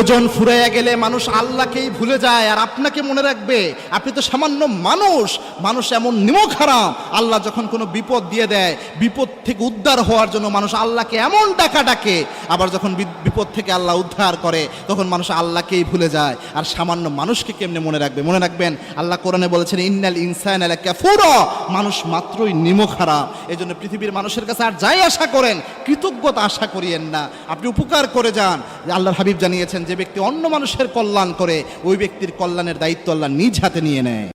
প্রয়োজন ফুরাইয়া গেলে মানুষ আল্লাহকেই ভুলে যায় আর আপনাকে মনে রাখবে। আপনি তো সামান্য মানুষ। মানুষ এমন নিমক হারাম, আল্লাহ যখন কোনো বিপদ দিয়ে দেয়, বিপদ থেকে উদ্ধার হওয়ার জন্য মানুষ আল্লাহকে এমন ডাকে, আবার যখন বিপদ থেকে আল্লাহ উদ্ধার করে তখন মানুষ আল্লাহকেই ভুলে যায়। আর সামান্য মানুষকে কেমনে মনে রাখবে? মনে রাখবেন আল্লাহ কোরআনে বলেছেন ইন্নাল ইনসানা লাকাফুর, মানুষ মাত্রই নিমক হারাম। এই জন্য পৃথিবীর মানুষের কাছে আর যাই আশা করেন, কৃতজ্ঞতা আশা করিয়েন না, আপনি উপকার করে যান। আল্লাহর হাবিব জানিয়েছেন যে ব্যক্তি অন্য মানুষের কল্যাণ করে ওই ব্যক্তির কল্যাণের দায়িত্ব আল্লাহ নিজ হাতে নিয়ে নেয়।